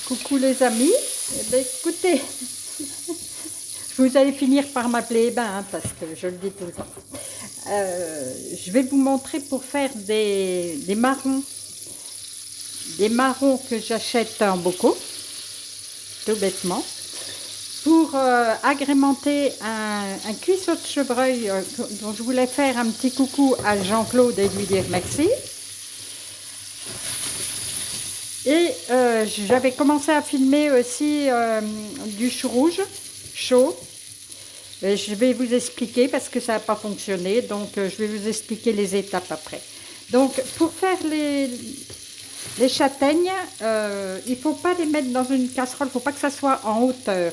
Coucou les amis, eh bien, écoutez, vous allez finir par m'appeler Eben, hein, parce que je le dis tout le temps. Je vais vous montrer pour faire des marrons que j'achète en bocaux, tout bêtement, pour agrémenter un cuisseau de chevreuil dont je voulais faire un petit coucou à Jean-Claude et lui dire merci. Et j'avais commencé à filmer aussi du chou rouge chaud. Et je vais vous expliquer parce que ça n'a pas fonctionné. Donc je vais vous expliquer les étapes après. Donc pour faire les châtaignes, il ne faut pas les mettre dans une casserole. Il ne faut pas que ça soit en hauteur.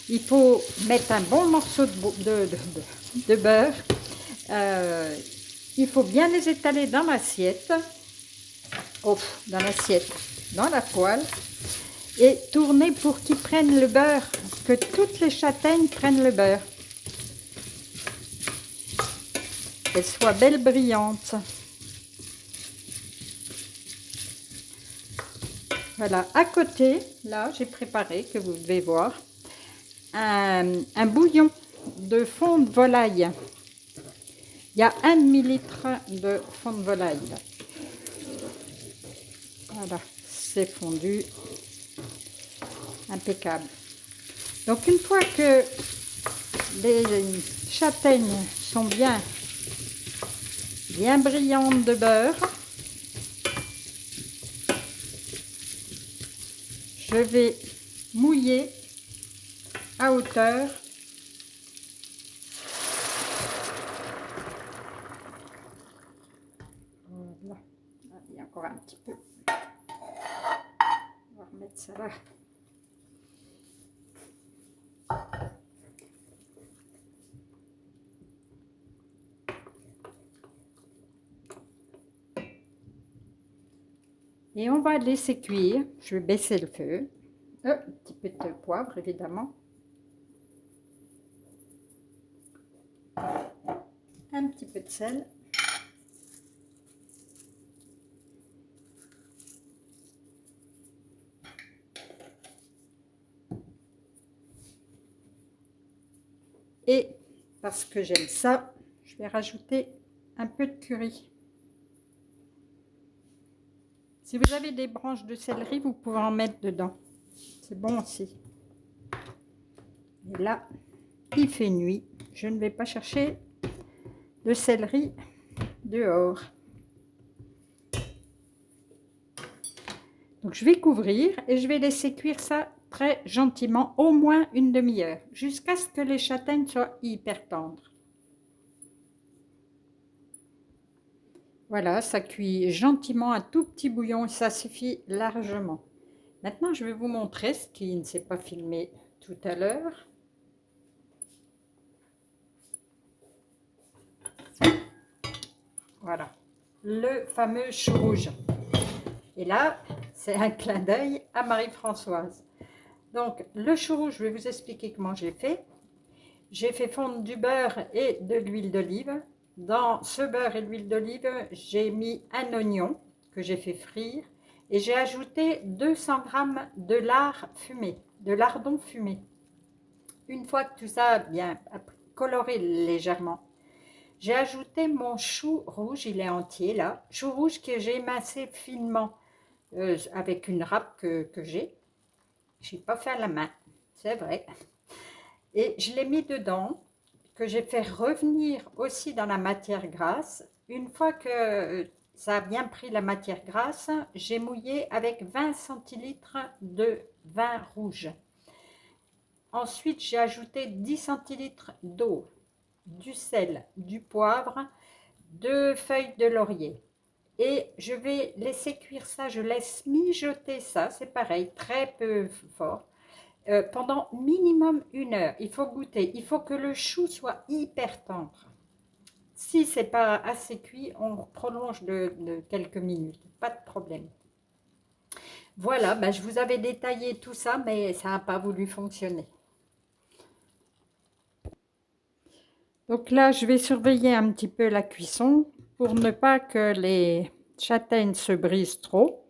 Il faut mettre un bon morceau de beurre. Il faut bien les étaler dans l'assiette. Dans la poêle, et tourner pour qu'ils prennent le beurre, que toutes les châtaignes prennent le beurre, qu'elles soient belles brillantes. Voilà, à côté, là j'ai préparé, que vous devez voir, un bouillon de fond de volaille. Il y a 1 demi-litre de fond de volaille là. Voilà, c'est fondu, impeccable. Donc une fois que les châtaignes sont bien brillantes de beurre, je vais mouiller à hauteur voilà. Il y a encore un petit peu. On va remettre ça là. Et on va laisser cuire. Je vais baisser le feu. Un petit peu de poivre, évidemment. Un petit peu de sel. Et parce que j'aime ça, je vais rajouter un peu de curry. Si vous avez des branches de céleri, vous pouvez en mettre dedans. C'est bon aussi. Et là, il fait nuit. Je ne vais pas chercher de céleri dehors. Donc je vais couvrir et je vais laisser cuire ça très gentiment, au moins une demi-heure, jusqu'à ce que les châtaignes soient hyper tendres. Voilà, ça cuit gentiment, un tout petit bouillon, et ça suffit largement. Maintenant, je vais vous montrer ce qui ne s'est pas filmé tout à l'heure. Voilà, le fameux chou rouge. Et là, c'est un clin d'œil à Marie-Françoise. Donc, le chou rouge, je vais vous expliquer comment j'ai fait. J'ai fait fondre du beurre et de l'huile d'olive. Dans ce beurre et l'huile d'olive, j'ai mis un oignon que j'ai fait frire et j'ai ajouté 200 g de lard fumé, de lardon fumé. Une fois que tout ça a bien coloré légèrement, j'ai ajouté mon chou rouge, il est entier là, chou rouge que j'ai émincé finement avec une râpe que j'ai. Je n'ai pas fait à la main, c'est vrai. Et je l'ai mis dedans, que j'ai fait revenir aussi dans la matière grasse. Une fois que ça a bien pris la matière grasse, j'ai mouillé avec 20 centilitres de vin rouge. Ensuite, j'ai ajouté 10 centilitres d'eau, du sel, du poivre, 2 feuilles de laurier. Et je vais laisser cuire ça, je laisse mijoter ça, c'est pareil, très peu fort. Pendant minimum 1 heure. Il faut goûter, il faut que le chou soit hyper tendre. Si c'est pas assez cuit, on prolonge de quelques minutes, pas de problème. Voilà, ben je vous avais détaillé tout ça, mais ça n'a pas voulu fonctionner. Donc là, je vais surveiller un petit peu la cuisson pour ne pas que les châtaignes se brisent trop.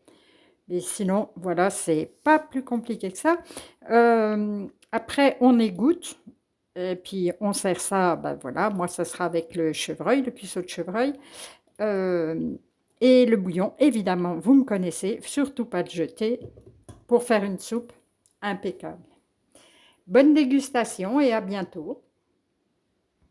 Mais sinon, voilà, c'est pas plus compliqué que ça. Après, on égoutte. Et puis, on sert ça, ben voilà, moi, ça sera avec le chevreuil, le cuisseau de chevreuil. Euh, et le bouillon, évidemment, vous me connaissez, surtout pas le jeter pour faire une soupe impeccable. Bonne dégustation et à bientôt.